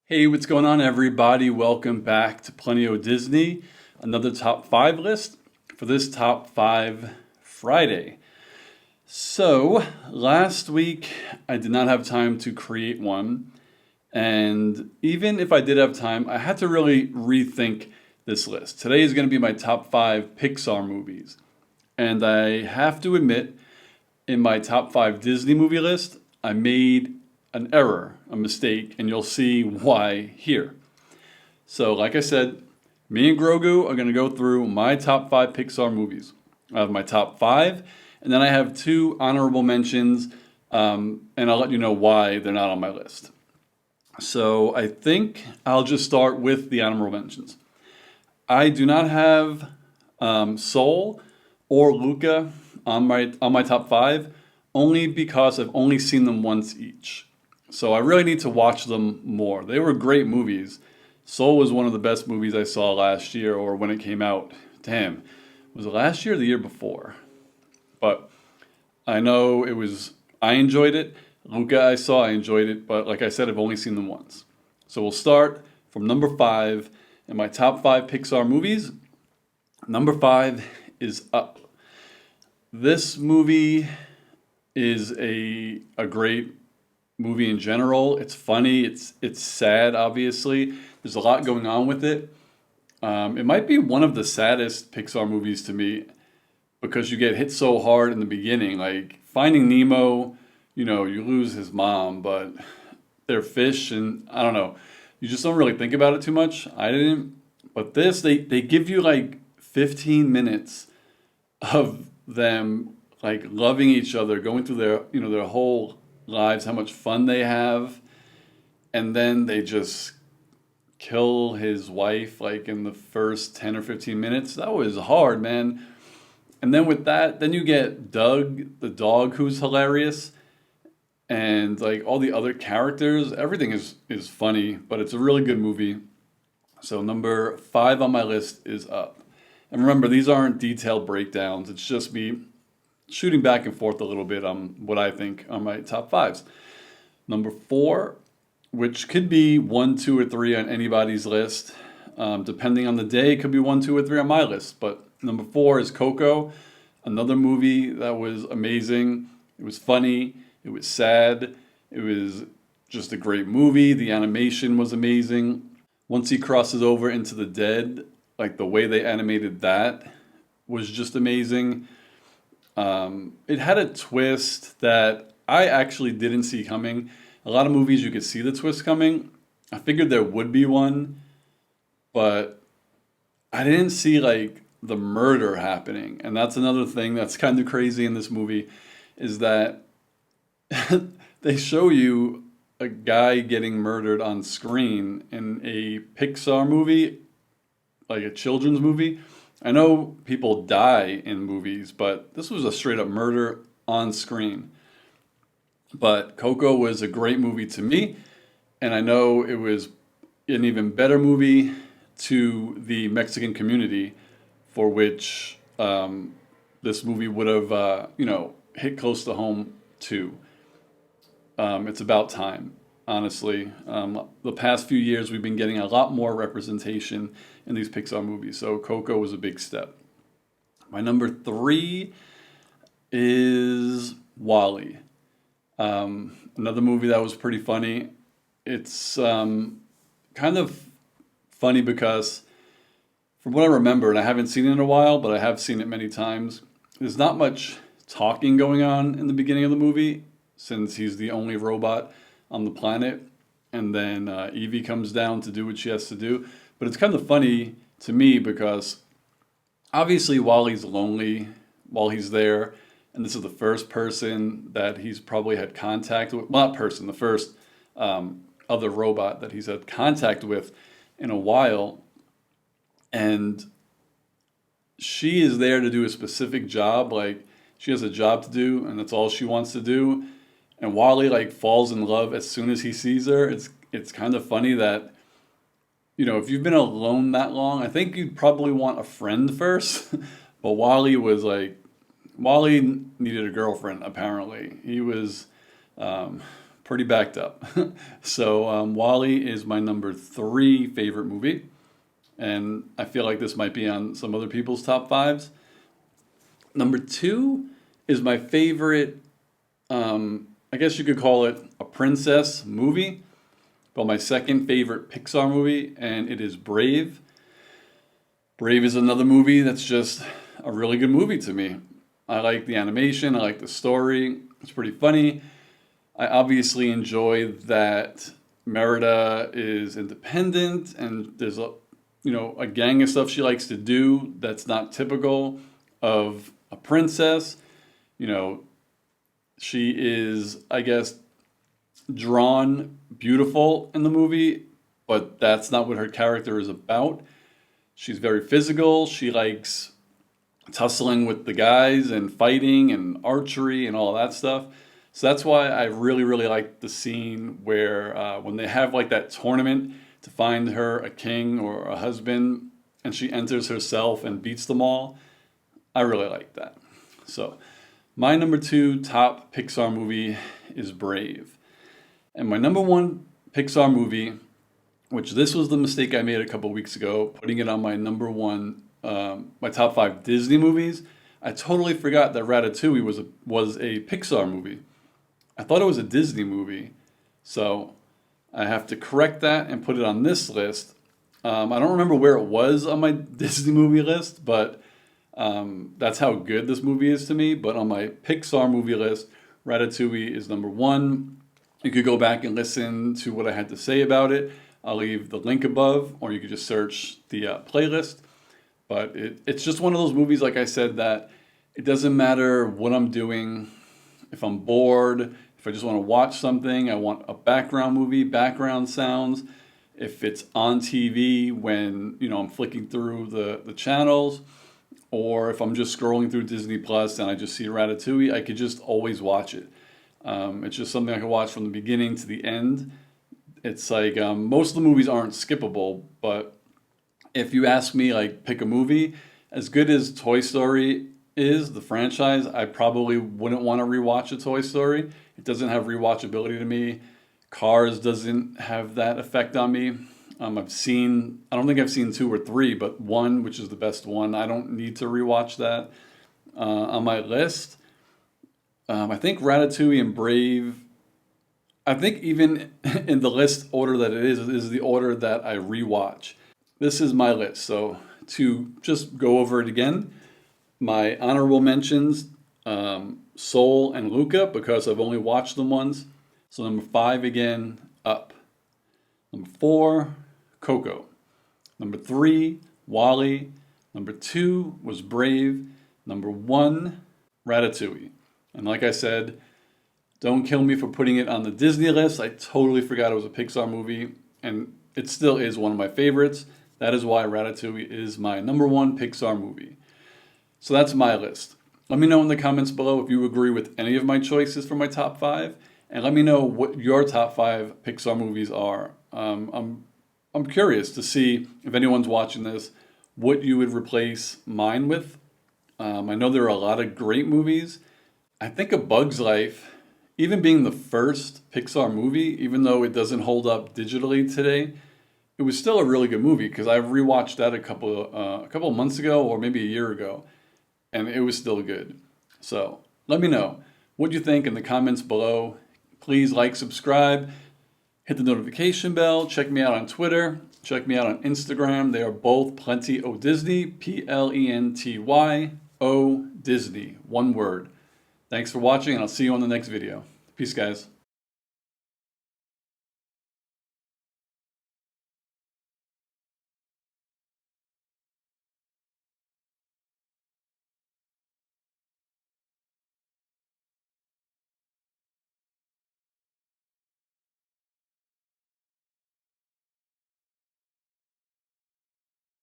Hey, what's going on, everybody? Welcome back to Plenty O Disney, another top five list for this top five Friday. So, last week I did not have time to create one, and even if I did have time, I had to really rethink this list. Today is going to be my top five Pixar movies, and I have to admit, in my top five Disney movie list, I made an error, a mistake, and you'll see why here. So, like I said, me and Grogu are going to go through my top five Pixar movies. I have my top five, and then I have two honorable mentions, and I'll let you know why they're not on my list. So, I think I'll just start with the honorable mentions. I do not have Soul or Luca on my top five, only because I've only seen them once each. So I really need to watch them more. They were great movies. Soul was one of the best movies I saw last year, or when it came out. Damn, was it last year or the year before? But I know it was, I enjoyed it. Luca I enjoyed it, but like I said, I've only seen them once. So we'll start from number five in my top five Pixar movies. Number five is Up. This movie is a great movie in general. It's funny. It's sad. Obviously, there's a lot going on with it. It might be one of the saddest Pixar movies to me because you get hit so hard in the beginning. Like Finding Nemo, you lose his mom, but they're fish, and I don't know. You just don't really think about it too much. I didn't, but this they give you like 15 minutes of them like loving each other, going through their whole lives, how much fun they have, and then they just kill his wife like in the first 10 or 15 minutes. That was hard, man. And then with that, then you get Doug, the dog, who's hilarious, and like all the other characters. Everything is funny, but it's a really good movie. So number five on my list is Up. And remember, these aren't detailed breakdowns. It's just me shooting back and forth a little bit on what I think are my top fives. Number four, which could be one, two, or three on anybody's list, depending on the day, it could be one, two, or three on my list. But number four is Coco, another movie that was amazing. It was funny. It was sad. It was just a great movie. The animation was amazing. Once he crosses over into the dead, like the way they animated that was just amazing. It had a twist that I actually didn't see coming. A lot of movies you could see the twist coming. I figured there would be one, but I didn't see like the murder happening. And that's another thing that's kind of crazy in this movie is that they show you a guy getting murdered on screen in a Pixar movie, like a children's movie. I know people die in movies, but this was a straight up murder on screen. But Coco was a great movie to me, and I know it was an even better movie to the Mexican community, for which this movie would have, hit close to home too. It's about time, honestly. The past few years, we've been getting a lot more representation in these Pixar movies, so Coco was a big step. My number three is Wally. Another movie that was pretty funny. It's kind of funny because, from what I remember, and I haven't seen it in a while, but I have seen it many times, there's not much talking going on in the beginning of the movie, since he's the only robot on the planet, and then Evie comes down to do what she has to do. But it's kind of funny to me because obviously Wally's lonely while he's there, and this is the first person that he's probably had contact with. Well, not person, the first other robot that he's had contact with in a while. And she is there to do a specific job, like she has a job to do, and that's all she wants to do. And Wally like falls in love as soon as he sees her. It's kind of funny that, if you've been alone that long, I think you'd probably want a friend first. But Wally needed a girlfriend, apparently. He was pretty backed up. So Wally is my number 3 favorite movie. And I feel like this might be on some other people's top 5s. Number 2 is my favorite, I guess you could call it a princess movie, but my second favorite Pixar movie, and it is Brave. Brave is another movie that's just a really good movie to me. I like the animation, I like the story, it's pretty funny. I obviously enjoy that Merida is independent and there's a gang of stuff she likes to do that's not typical of a princess. She is, I guess, drawn beautiful in the movie, but that's not what her character is about. She's very physical. She likes tussling with the guys and fighting and archery and all that stuff. So that's why I really, really like the scene where when they have like that tournament to find her a king or a husband, and she enters herself and beats them all. I really like that. So my number 2 top Pixar movie is Brave. And my number 1 Pixar movie, which this was the mistake I made a couple weeks ago, putting it on my number 1, my top 5 Disney movies. I totally forgot that Ratatouille was a Pixar movie. I thought it was a Disney movie. So I have to correct that and put it on this list. I don't remember where it was on my Disney movie list, but that's how good this movie is to me. But on my Pixar movie list, Ratatouille is number 1. You could go back and listen to what I had to say about it. I'll leave the link above, or you could just search the playlist. But it's just one of those movies, like I said, that it doesn't matter what I'm doing. If I'm bored, if I just want to watch something, I want a background movie, background sounds. If it's on TV when I'm flicking through the channels, or if I'm just scrolling through Disney Plus and I just see Ratatouille, I could just always watch it. It's just something I can watch from the beginning to the end. It's like most of the movies aren't skippable, but if you ask me, like, pick a movie, as good as Toy Story is, the franchise, I probably wouldn't want to rewatch a Toy Story. It doesn't have rewatchability to me. Cars doesn't have that effect on me. I don't think I've seen 2 or 3, but 1, which is the best one. I don't need to rewatch that. On my list, I think Ratatouille and Brave, I think even in the list order that it is the order that I rewatch. This is my list. So to just go over it again, my honorable mentions, Soul and Luca, because I've only watched them once. So number 5 again, Up. Number 4, Coco. Number 3, Wally. Number 2 was Brave. Number 1, Ratatouille. And like I said, don't kill me for putting it on the Disney list. I totally forgot it was a Pixar movie, and it still is one of my favorites. That is why Ratatouille is my number 1 Pixar movie. So that's my list. Let me know in the comments below if you agree with any of my choices for my top 5, and let me know what your top 5 Pixar movies are. I'm curious to see, if anyone's watching this, what you would replace mine with. I know there are a lot of great movies. I think A Bug's Life, even being the first Pixar movie, even though it doesn't hold up digitally today, it was still a really good movie because I rewatched that a couple of months ago, or maybe a year ago, and it was still good. So let me know what you think in the comments below. Please like, subscribe, hit the notification bell. Check me out on Twitter. Check me out on Instagram. They are both Plenty O Disney, PLENTYO Disney, one word. Thanks for watching, and I'll see you on the next video. Peace, guys.